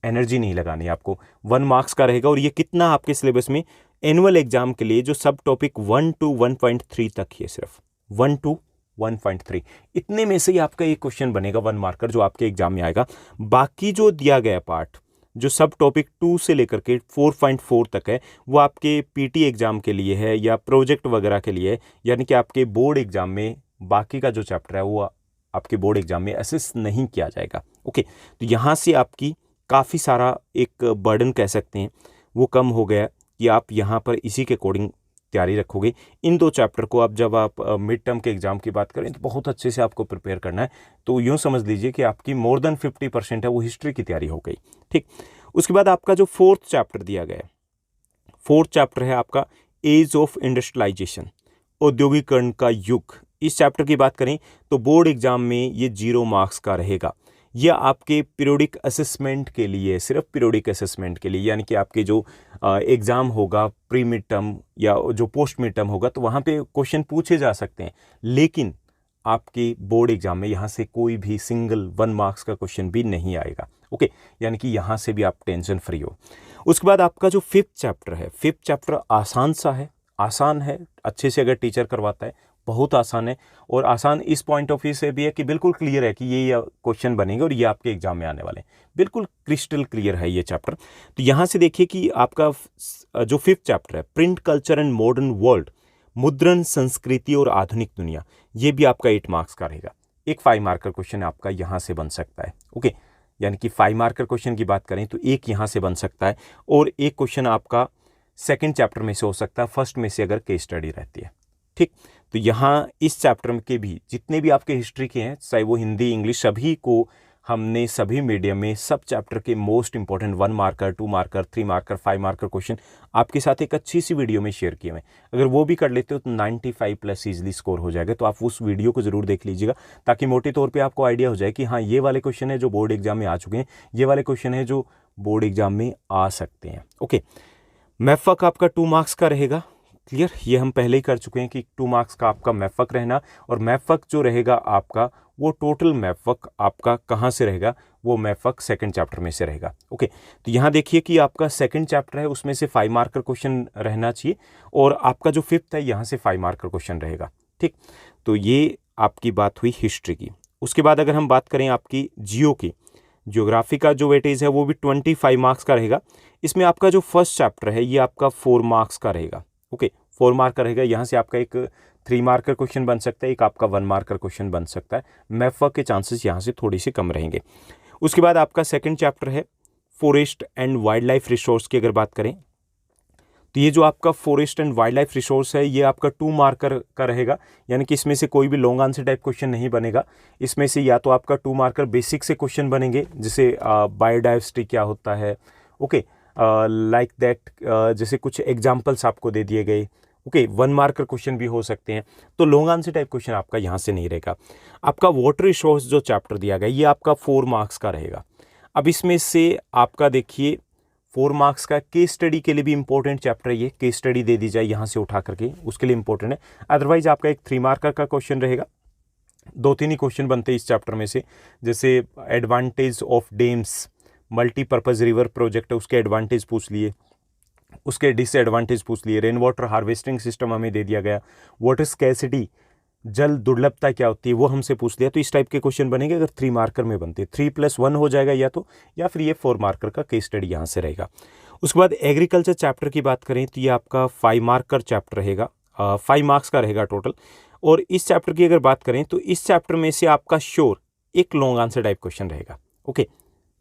A: एनर्जी नहीं लगानी आपको, 1 मार्क्स का रहेगा। और ये कितना आपके सिलेबस में एनुअल एग्जाम के लिए जो सब टॉपिक 1 to 1.3 तक ही है, सिर्फ 1 to 1.3, इतने में से ही आपका एक क्वेश्चन बनेगा 1 मार्कर जो आपके एग्जाम में आएगा। बाकी जो दिया गया पार्ट जो सब टॉपिक 2 से लेकर के 4.4 तक है वो आपके पीटी एग्जाम के लिए है या प्रोजेक्ट वगैरह के लिए है, यानी कि आपके बोर्ड एग्जाम में बाकी का जो चैप्टर है वो आपके बोर्ड एग्जाम में असेस नहीं किया जाएगा। ओके, तो यहाँ से आपकी काफ़ी सारा एक बर्डन कह सकते हैं वो कम हो गया कि आप यहाँ पर इसी के अकॉर्डिंग तैयारी रखोगे। इन 2 चैप्टर को अब जब आप मिड टर्म के एग्जाम की बात करें तो बहुत अच्छे से आपको प्रिपेयर करना है। तो यूँ समझ लीजिए कि आपकी मोर देन 50% है वो हिस्ट्री की तैयारी हो गई। ठीक, उसके बाद आपका जो फोर्थ चैप्टर दिया गया है, फोर्थ चैप्टर है आपका एज ऑफ इंडस्ट्रियलाइजेशन, औद्योगिकरण का युग। इस चैप्टर की बात करें तो बोर्ड एग्जाम में ये 0 मार्क्स का रहेगा। यह आपके पीरियोडिक असेसमेंट के लिए, सिर्फ पीरियोडिक असेसमेंट के लिए, यानी कि आपके जो एग्ज़ाम होगा प्री मिड टर्म या जो पोस्ट मिड टर्म होगा तो वहाँ पे क्वेश्चन पूछे जा सकते हैं, लेकिन आपके बोर्ड एग्जाम में यहाँ से कोई भी सिंगल 1 मार्क्स का क्वेश्चन भी नहीं आएगा। ओके, यानी कि यहाँ से भी आप टेंशन फ्री हो। उसके बाद आपका जो फिफ्थ चैप्टर है, फिफ्थ चैप्टर आसान सा है, आसान है, अच्छे से अगर टीचर करवाता है बहुत आसान है, और आसान इस पॉइंट ऑफ व्यू से भी है कि बिल्कुल क्लियर है कि ये क्वेश्चन बनेंगे और ये आपके एग्जाम में आने वाले हैं, बिल्कुल क्रिस्टल क्लियर है ये चैप्टर। तो यहाँ से देखिए कि आपका जो फिफ्थ चैप्टर है print culture and modern world, मुद्रण संस्कृति और आधुनिक दुनिया, ये भी आपका 8 मार्क्स का रहेगा। एक 5 मार्कर क्वेश्चन आपका यहाँ से बन सकता है। ओके, यानी कि 5 मार्कर क्वेश्चन की बात करें तो एक यहाँ से बन सकता है, और एक क्वेश्चन आपका सेकंड चैप्टर में से हो सकता है, फर्स्ट में से अगर केस स्टडी रहती है। ठीक, तो यहाँ इस चैप्टर के भी जितने भी आपके हिस्ट्री के हैं, चाहे वो हिंदी इंग्लिश, सभी को हमने सभी मीडियम में सब चैप्टर के most important 1 marker 2 marker 3 marker 5 marker question आपके साथ एक अच्छी सी वीडियो में शेयर किए हुए। अगर वो भी कर लेते हो तो 95+ ईजिली स्कोर हो जाएगा। तो आप उस वीडियो को जरूर देख लीजिएगा, ताकि मोटे तौर पे आपको आइडिया हो जाए कि हाँ, ये वाले क्वेश्चन है जो बोर्ड एग्जाम में आ चुके हैं, ये वाले क्वेश्चन है जो बोर्ड एग्जाम में आ सकते हैं। ओके, मैफक आपका 2 मार्क्स का रहेगा। क्लियर, ये हम पहले ही कर चुके हैं कि 2 मार्क्स का आपका मैफक रहना, और मैफक जो रहेगा आपका वो टोटल मैफक आपका कहाँ से रहेगा, वो मैफक सेकंड चैप्टर में से रहेगा। ओके, तो यहाँ देखिए कि आपका सेकंड चैप्टर है उसमें से 5 मार्कर क्वेश्चन रहना चाहिए, और आपका जो फिफ्थ है यहाँ से 5 मार्कर क्वेश्चन रहेगा। ठीक, तो ये आपकी बात हुई हिस्ट्री की। उसके बाद अगर हम बात करें आपकी जियो की, ज्योग्राफी का जो वेटेज है वो भी 25 मार्क्स का रहेगा। इसमें आपका जो फर्स्ट चैप्टर है ये आपका 4 मार्क्स का रहेगा। ओके, 4 मार्क का रहेगा। यहाँ से आपका एक 3 मार्कर क्वेश्चन बन सकता है, एक आपका 1 मार्कर क्वेश्चन बन सकता है। मैफक के चांसेस यहाँ से थोड़ी सी कम रहेंगे। उसके बाद आपका सेकंड चैप्टर है forest and wild life resource की अगर बात करें तो ये जो आपका forest and wild life resource है ये आपका 2 मार्कर का रहेगा, यानी कि इसमें से कोई भी लॉन्ग आंसर टाइप क्वेश्चन नहीं बनेगा। इसमें से या तो आपका 2 मार्कर बेसिक से क्वेश्चन बनेंगे, जैसे बायोडाइवर्सिटी क्या होता है, ओके, लाइक दैट, जैसे कुछ एग्जाम्पल्स आपको दे दिए गए। ओके, 1 मार्कर क्वेश्चन भी हो सकते हैं। तो लॉन्ग आंसर टाइप क्वेश्चन आपका यहाँ से नहीं रहेगा। आपका वाटर रिसोर्स जो चैप्टर दिया गया ये आपका 4 मार्क्स का रहेगा। अब इसमें से आपका देखिए 4 मार्क्स का केस स्टडी के लिए भी इंपॉर्टेंट चैप्टर है, ये केस स्टडी दे दी जाए यहाँ से उठा करके, उसके लिए इंपॉर्टेंट है। अदरवाइज आपका एक 3 मार्कर का क्वेश्चन रहेगा। 2-3 ही क्वेश्चन बनते हैं इस चैप्टर में से, जैसे advantage of DIMMs, multipurpose river project है उसके एडवांटेज पूछ लिए, उसके डिसएडवांटेज पूछ लिए, रेन वाटर हार्वेस्टिंग सिस्टम हमें दे दिया गया, वाटर स्कैसिटी, जल दुर्लभता क्या होती है वो हमसे पूछ लिया। तो इस टाइप के क्वेश्चन बनेंगे अगर 3 मार्कर में बनते हैं। 3+1 हो जाएगा या फिर ये 4 मार्कर का केस स्टडी यहाँ से रहेगा। उसके बाद एग्रीकल्चर चैप्टर की बात करें तो ये आपका 5 मार्कर चैप्टर रहेगा, 5 मार्क्स का रहेगा टोटल। और इस चैप्टर की अगर बात करें तो इस चैप्टर में से आपका श्योर एक लॉन्ग आंसर टाइप क्वेश्चन रहेगा। ओके,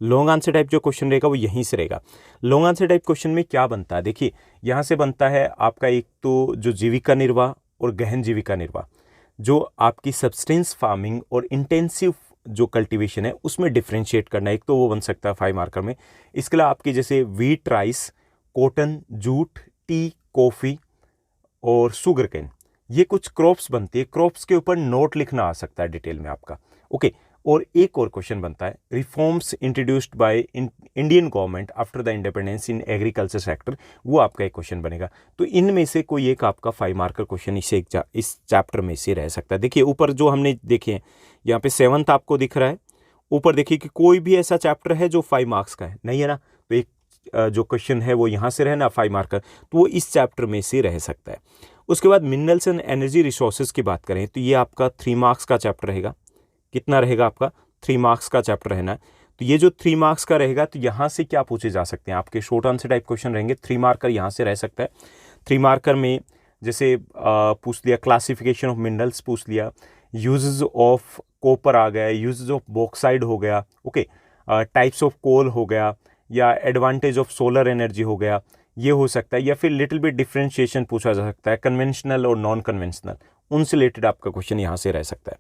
A: लॉन्ग आंसर टाइप जो क्वेश्चन रहेगा वो यहीं से रहेगा। लॉन्ग आंसर टाइप क्वेश्चन में क्या बनता है, देखिए यहाँ से बनता है आपका एक तो जो जीविका निर्वाह और गहन जीविका निर्वाह, जो आपकी सब्सटेंस फार्मिंग और इंटेंसिव जो कल्टीवेशन है उसमें डिफ्रेंशिएट करना, एक तो वो बन सकता है 5 मार्कर में। इसके अलावा आपकी जैसे wheat, rice, cotton, jute, T, coffee और शुगर केन, ये कुछ क्रॉप्स बनती है, क्रॉप्स के ऊपर नोट लिखना आ सकता है डिटेल में आपका। ओके, और एक और क्वेश्चन बनता है reforms introduced by Indian government after the independence in agriculture sector, वो आपका एक क्वेश्चन बनेगा। तो इनमें से कोई एक आपका 5 मार्कर क्वेश्चन इस चैप्टर में से रह सकता है। देखिए ऊपर जो हमने देखे हैं यहाँ पे 7th आपको दिख रहा है, ऊपर देखिए कि कोई भी ऐसा चैप्टर है जो 5 मार्क्स का है नहीं है ना, तो एक जो क्वेश्चन है वो यहाँ से रहना 5 मार्कर, तो वो इस चैप्टर में से रह सकता है। उसके बाद मिनरल्स एंड एनर्जी रिसोर्सेज की बात करें तो ये आपका 3 मार्क्स का चैप्टर रहेगा। कितना रहेगा आपका, 3 मार्क्स का चैप्टर रहना है। तो ये जो 3 मार्क्स का रहेगा तो यहाँ से क्या पूछे जा सकते हैं, आपके शॉर्ट आंसर टाइप क्वेश्चन रहेंगे। 3 मार्कर यहाँ से रह सकता है। 3 मार्कर में जैसे पूछ लिया क्लासिफिकेशन ऑफ मिनरल्स पूछ लिया, यूजेस ऑफ कॉपर आ गया, यूजेस ऑफ बॉक्साइड हो गया, ओके, टाइप्स ऑफ कोल हो गया, या एडवांटेज ऑफ सोलर एनर्जी हो गया, ये हो सकता है। या फिर लिटिल बिट डिफ्रेंशिएशन पूछा जा सकता है, कन्वेंशनल और नॉन कन्वेंशनल, उनसे रिलेटेड आपका क्वेश्चन यहाँ से रह सकता है।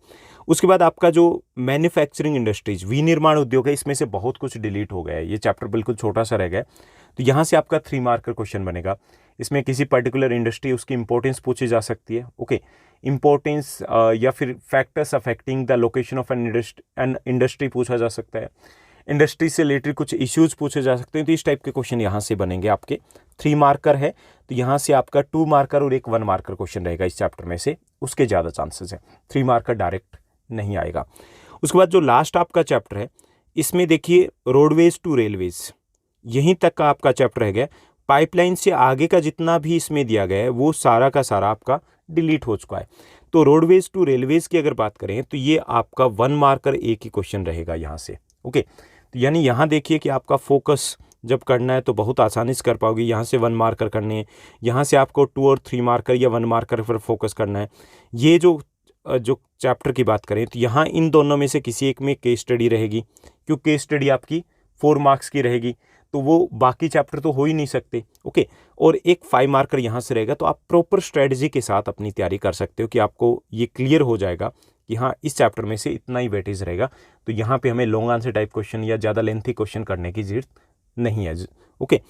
A: उसके बाद आपका जो मैन्युफैक्चरिंग इंडस्ट्रीज, विनिर्माण उद्योग है, इसमें से बहुत कुछ डिलीट हो गया है, ये चैप्टर बिल्कुल छोटा सा रह गया है। तो यहाँ से आपका 3 मार्कर क्वेश्चन बनेगा। इसमें किसी पर्टिकुलर इंडस्ट्री, उसकी इंपॉर्टेंस पूछी जा सकती है। ओके, इंपॉर्टेंस या फिर factors affecting the location of an industry पूछा जा सकता है। इंडस्ट्री से रिलेटेड कुछ इश्यूज पूछे जा सकते हैं। तो इस टाइप के क्वेश्चन यहाँ से बनेंगे आपके। 3 मार्कर है तो यहाँ से आपका 2 मार्कर और एक 1 मार्कर क्वेश्चन रहेगा इस चैप्टर में से, उसके ज़्यादा चांसेस है। 3 मार्कर डायरेक्ट नहीं आएगा। उसके बाद जो लास्ट आपका चैप्टर है, इसमें देखिए रोडवेज टू रेलवेज, यहीं तक का आपका चैप्टर रह गया। पाइपलाइन से आगे का जितना भी इसमें दिया गया है वो सारा का सारा आपका डिलीट हो चुका है। तो रोडवेज टू रेलवेज की अगर बात करें तो ये आपका 1 मार्कर एक ही क्वेश्चन रहेगा यहाँ से। ओके, तो यानी यहाँ देखिए कि आपका फोकस जब करना है तो बहुत आसानी से कर पाओगे। यहाँ से 1 मार्कर करने हैं, यहाँ से आपको 2 और 3 मार्कर या 1 मार्कर पर फोकस करना है। ये जो चैप्टर की बात करें तो यहाँ इन दोनों में से किसी एक में केस स्टडी रहेगी, क्योंकि केस स्टडी आपकी 4 मार्क्स की रहेगी, तो वो बाकी चैप्टर तो हो ही नहीं सकते। ओके, और एक 5 मार्कर यहाँ से रहेगा। तो आप प्रॉपर स्ट्रेटजी के साथ अपनी तैयारी कर सकते हो कि आपको ये क्लियर हो जाएगा कि हाँ इस चैप्टर में से इतना ही वेटेज रहेगा, तो यहाँ पे हमें लॉन्ग आंसर टाइप क्वेश्चन या ज़्यादा लेंथी क्वेश्चन करने की जरूरत नहीं है। ओके,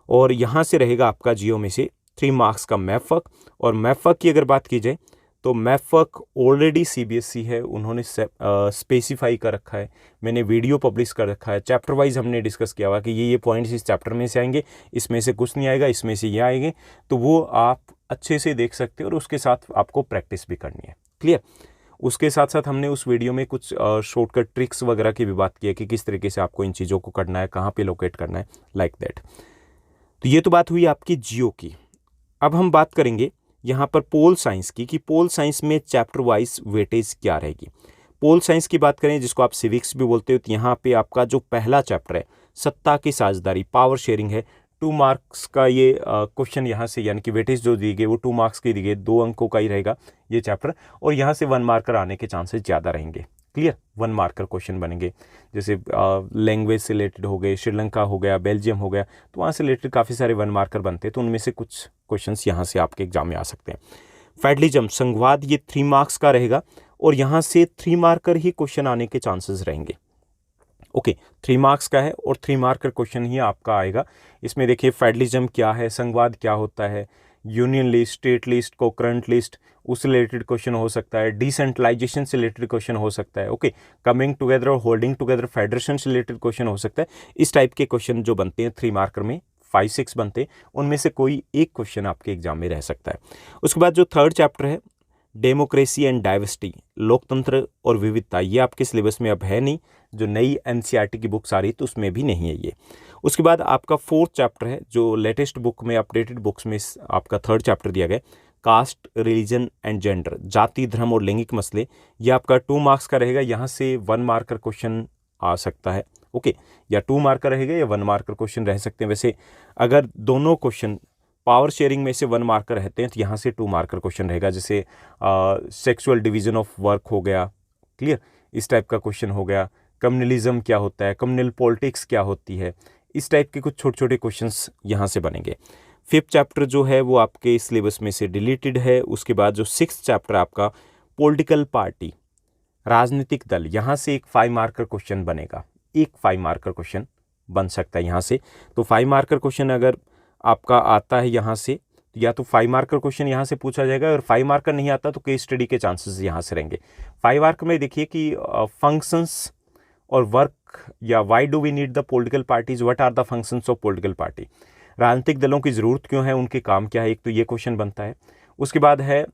A: और यहाँ से रहेगा आपका जियो में से 3 मार्क्स का मैफक। और मैफक की अगर बात की जाए तो मैफक ऑलरेडी सीबीएसई है, उन्होंने स्पेसिफाई कर रखा है, मैंने वीडियो पब्लिश कर रखा है, चैप्टर वाइज हमने डिस्कस किया हुआ कि ये पॉइंट्स इस चैप्टर में से आएंगे, इसमें से कुछ नहीं आएगा, इसमें से ये आएंगे। तो वो आप अच्छे से देख सकते हो और उसके साथ आपको प्रैक्टिस भी करनी है। क्लियर? उसके साथ साथ हमने उस वीडियो में कुछ शॉर्टकट ट्रिक्स वगैरह की भी बात की है कि किस तरीके से आपको इन चीज़ों को करना है, कहाँ पे लोकेट करना है, लाइक दैट। तो ये तो बात हुई आपकी जियो की। अब हम बात करेंगे यहाँ पर पोल साइंस की, कि पोल साइंस में चैप्टर वाइज वेटेज क्या रहेगी। पोल साइंस की बात करें, जिसको आप सिविक्स भी बोलते हो, तो यहाँ पे आपका जो पहला चैप्टर है सत्ता की साझेदारी, पावर शेयरिंग है, 2 मार्क्स का ये क्वेश्चन यहाँ से, यानी कि वेटेज जो दी गई वो 2 मार्क्स की दी गई, 2 अंकों का ही रहेगा ये चैप्टर, और यहाँ से 1 मार्कर आने के चांसेस ज़्यादा रहेंगे। क्लियर? 1 मार्कर क्वेश्चन बनेंगे, जैसे लैंग्वेज से रिलेटेड हो गए, श्रीलंका हो गया, बेल्जियम हो गया, तो वहाँ से रिलेटेड काफ़ी सारे 1 मार्कर बनते हैं, तो उनमें से कुछ क्वेश्चंस यहाँ से आपके एग्जाम में आ सकते हैं। फेडरलिज्म, संघवाद, ये 3 मार्क्स का रहेगा और यहाँ से 3 मार्कर ही क्वेश्चन आने के चांसेस रहेंगे। ओके, 3 मार्क्स का है और 3 मार्कर क्वेश्चन ही आपका आएगा। इसमें देखिए फेडरलिज्म क्या है, संघवाद क्या होता है, union list, state list, concurrent list, उससे रिलेटेड क्वेश्चन हो सकता है, डिसेंट्रलाइजेशन से रिलेटेड क्वेश्चन हो सकता है। ओके, कमिंग टुगेदर और होल्डिंग टुगेदर, फेडरेशन से रिलेटेड क्वेश्चन हो सकता है। इस टाइप के क्वेश्चन जो बनते हैं 3 मार्कर में, 5-6 बनते हैं, उनमें से कोई एक क्वेश्चन आपके एग्जाम में रह सकता है। उसके बाद जो थर्ड चैप्टर है डेमोक्रेसी एंड डाइवर्सिटी, लोकतंत्र और विविधता, ये आपके सिलेबस में अब है नहीं, जो नई एनसीईआरटी की बुक्स आ रही तो उसमें भी नहीं है ये। उसके बाद आपका 4th चैप्टर है, जो लेटेस्ट बुक में, अपडेटेड बुक्स में आपका 3rd चैप्टर दिया गया, कास्ट, रिलीजन एंड जेंडर, जाति, धर्म और लैंगिक मसले, ये आपका 2 मार्क्स का रहेगा। यहाँ से 1 मार्कर क्वेश्चन आ सकता है। ओके, या 2 मार्कर रहेगा या 1 मार्कर क्वेश्चन रह सकते हैं। वैसे अगर दोनों क्वेश्चन पावर शेयरिंग में से 1 मार्कर रहते हैं तो यहाँ से 2 मार्कर क्वेश्चन रहेगा, जैसे सेक्सुअल डिवीजन ऑफ वर्क हो गया। क्लियर? इस टाइप का क्वेश्चन हो गया। कम्युनलिज्म क्या होता है, कम्युनल पॉलिटिक्स क्या होती है, इस टाइप के कुछ छोटे छोटे क्वेश्चंस यहाँ से बनेंगे। 5th चैप्टर जो है वो आपके सिलेबस में से डिलीटेड है। उसके बाद जो 6th चैप्टर आपका पॉलिटिकल पार्टी, राजनीतिक दल, यहाँ से एक 5 मार्कर क्वेश्चन बनेगा, एक 5 मार्कर क्वेश्चन बन सकता है यहाँ से। तो 5 मार्कर क्वेश्चन अगर आपका आता है यहाँ से, तो या तो 5 मार्कर क्वेश्चन यहाँ से पूछा जाएगा, अगर 5 मार्कर नहीं आता तो केस स्टडी के चांसेस यहाँ से रहेंगे। 5 मार्कर में देखिए कि फंक्शंस और वर्क, या why do we need the political parties, what are the functions of political party, राजनीतिक दलों की ज़रूरत क्यों है, उनके काम क्या है, एक तो ये क्वेश्चन बनता है। उसके बाद है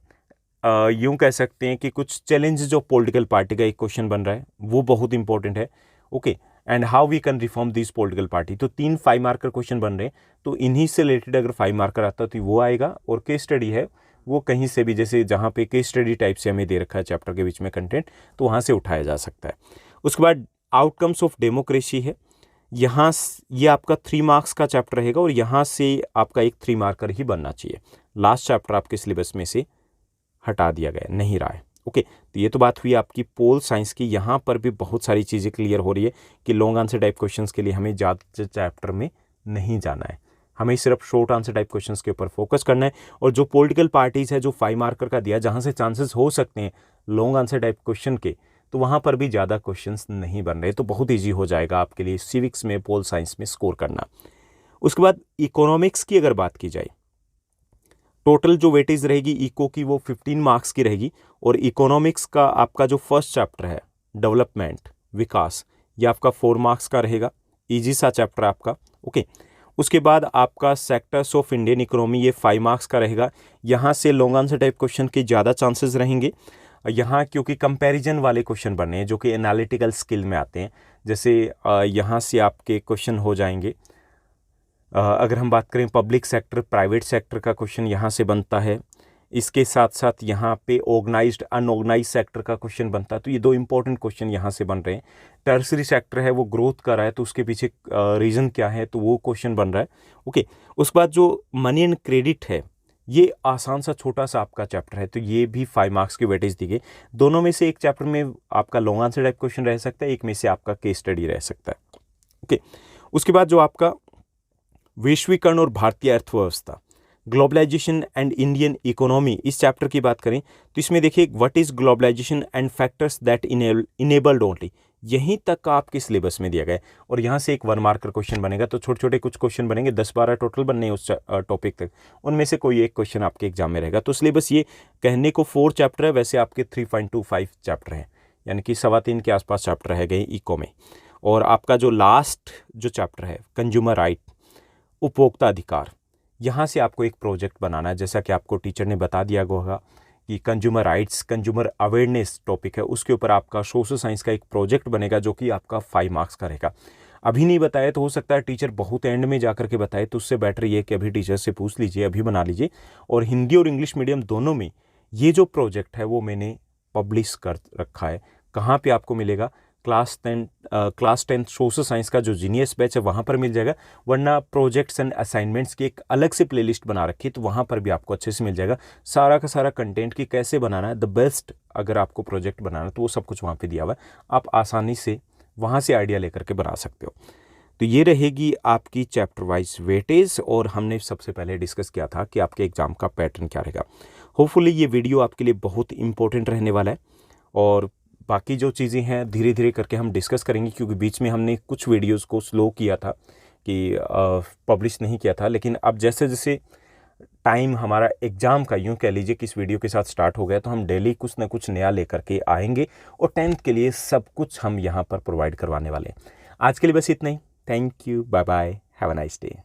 A: यूँ कह सकते हैं कि कुछ चैलेंजेस ऑफ पॉलिटिकल पार्टी का एक क्वेश्चन बन रहा है, वो बहुत इंपॉर्टेंट है। Okay, and how we can reform this political party, तो 3 5 मार्कर क्वेश्चन बन रहे हैं। तो इन्हीं से रिलेटेड अगर 5 मार्कर आता तो वो आएगा, और केस स्टडी है वो कहीं से भी, जैसे जहाँ पे केस स्टडी टाइप से हमें दे रखा है चैप्टर के बीच में कंटेंट, तो वहाँ से उठाया जा सकता है। उसके बाद आउटकम्स ऑफ डेमोक्रेसी है, यहाँ ये आपका 3 मार्क्स का चैप्टर रहेगा और यहाँ से आपका एक 3 मार्कर ही बनना चाहिए। लास्ट चैप्टर आपके सिलेबस में से हटा दिया गया, नहीं रहा है। ओके, तो ये तो बात हुई आपकी पोल साइंस की। यहाँ पर भी बहुत सारी चीज़ें क्लियर हो रही है कि लॉन्ग आंसर टाइप क्वेश्चंस के लिए हमें ज़्यादा चैप्टर में नहीं जाना है, हमें सिर्फ शॉर्ट आंसर टाइप क्वेश्चंस के ऊपर फोकस करना है। और जो पॉलिटिकल पार्टीज़ है, जो 5 मार्कर का दिया, जहाँ से चांसेस हो सकते हैं लॉन्ग आंसर टाइप क्वेश्चन के, तो वहाँ पर भी ज़्यादा क्वेश्चंस नहीं बन रहे, तो बहुत ईजी हो जाएगा आपके लिए सिविक्स में, पोल साइंस में स्कोर करना। उसके बाद इकोनॉमिक्स की अगर बात की जाए, टोटल जो वेटेज रहेगी इको की वो 15 मार्क्स की रहेगी, और इकोनॉमिक्स का आपका जो फर्स्ट चैप्टर है डेवलपमेंट, विकास, ये आपका 4 मार्क्स का रहेगा, ईजी सा चैप्टर आपका। ओके, उसके बाद आपका सेक्टर्स ऑफ इंडियन इकोनॉमी, ये 5 मार्क्स का रहेगा। यहाँ से लॉन्ग आंसर टाइप क्वेश्चन के ज़्यादा चांसेस रहेंगे यहाँ, क्योंकि कंपैरिजन वाले क्वेश्चन बनने हैं जो कि एनालिटिकल स्किल में आते हैं। जैसे यहाँ से आपके क्वेश्चन हो जाएंगे, अगर हम बात करें पब्लिक सेक्टर, प्राइवेट सेक्टर का क्वेश्चन यहाँ से बनता है। इसके साथ साथ यहाँ पे ऑर्गेनाइज्ड अनऑर्गेनाइज्ड सेक्टर का क्वेश्चन बनता है, तो ये 2 इंपॉर्टेंट क्वेश्चन यहाँ से बन रहे हैं। टर्सरी सेक्टर है वो ग्रोथ कर रहा है, तो उसके पीछे रीज़न क्या है, तो वो क्वेश्चन बन रहा है। ओके, उसके बाद जो मनी एंड क्रेडिट है, ये आसान सा छोटा सा आपका चैप्टर है, तो ये भी 5 मार्क्स की वेटेज दी गई। दोनों में से एक चैप्टर में आपका लॉन्ग आंसर टाइप क्वेश्चन रह सकता है, एक में से आपका केस स्टडी रह सकता है। ओके, उसके बाद जो आपका वैश्वीकरण और भारतीय अर्थव्यवस्था, ग्लोबलाइजेशन एंड इंडियन इकोनॉमी, इस चैप्टर की बात करें तो इसमें देखिए what is globalisation and factors that enabled only, यहीं तक का आपके सिलेबस में दिया गया है। और यहाँ से एक 1 मार्कर क्वेश्चन बनेगा, तो छोटे छोटे कुछ क्वेश्चन बनेंगे, 10-12 टोटल बनने हैं उस टॉपिक तक, उनमें से कोई एक क्वेश्चन आपके एग्जाम में रहेगा। तो सिलेबस ये कहने को 4 चैप्टर है, वैसे आपके 3.25 चैप्टर हैं, यानी कि 3.25 के आसपास चैप्टर रह गए इको में। और आपका जो लास्ट जो चैप्टर है कंज्यूमर राइट, उपभोक्ता अधिकार, यहाँ से आपको एक प्रोजेक्ट बनाना है। जैसा कि आपको टीचर ने बता दिया होगा कि consumer rights, consumer awareness topic है, उसके ऊपर आपका सोशल साइंस का एक प्रोजेक्ट बनेगा जो कि आपका 5 मार्क्स का रहेगा। अभी नहीं बताया तो हो सकता है टीचर बहुत एंड में जा करके बताए, तो उससे बेटर ये कि अभी टीचर से पूछ लीजिए, अभी बना लीजिए। और हिंदी और इंग्लिश मीडियम दोनों में ये जो प्रोजेक्ट है वो मैंने पब्लिश कर रखा है। कहाँ पर आपको मिलेगा? क्लास 10 सोशल साइंस का जो जीनियस बैच है वहाँ पर मिल जाएगा, वरना प्रोजेक्ट्स एंड असाइनमेंट्स की एक अलग से प्लेलिस्ट बना रखी है, तो वहाँ पर भी आपको अच्छे से मिल जाएगा सारा का सारा कंटेंट की कैसे बनाना है, द बेस्ट अगर आपको प्रोजेक्ट बनाना है तो वो सब कुछ वहाँ पे दिया हुआ है। आप आसानी से वहाँ से आइडिया लेकर के बना सकते हो। तो ये रहेगी आपकी चैप्टर वाइज वेटेज, और हमने सबसे पहले डिस्कस किया था कि आपके एग्जाम का पैटर्न क्या रहेगा। होपफुली ये वीडियो आपके लिए बहुत इंपॉर्टेंट रहने वाला है, और बाकी जो चीज़ें हैं धीरे धीरे करके हम डिस्कस करेंगे, क्योंकि बीच में हमने कुछ वीडियोस को स्लो किया था कि पब्लिश नहीं किया था, लेकिन अब जैसे जैसे टाइम हमारा एग्ज़ाम का यूँ कह लीजिए कि इस वीडियो के साथ स्टार्ट हो गया, तो हम डेली कुछ ना कुछ नया लेकर के आएंगे, और 10th के लिए सब कुछ हम यहाँ पर प्रोवाइड करवाने वाले हैं। आज के लिए बस इतना ही। Thank you, bye bye, have a nice day.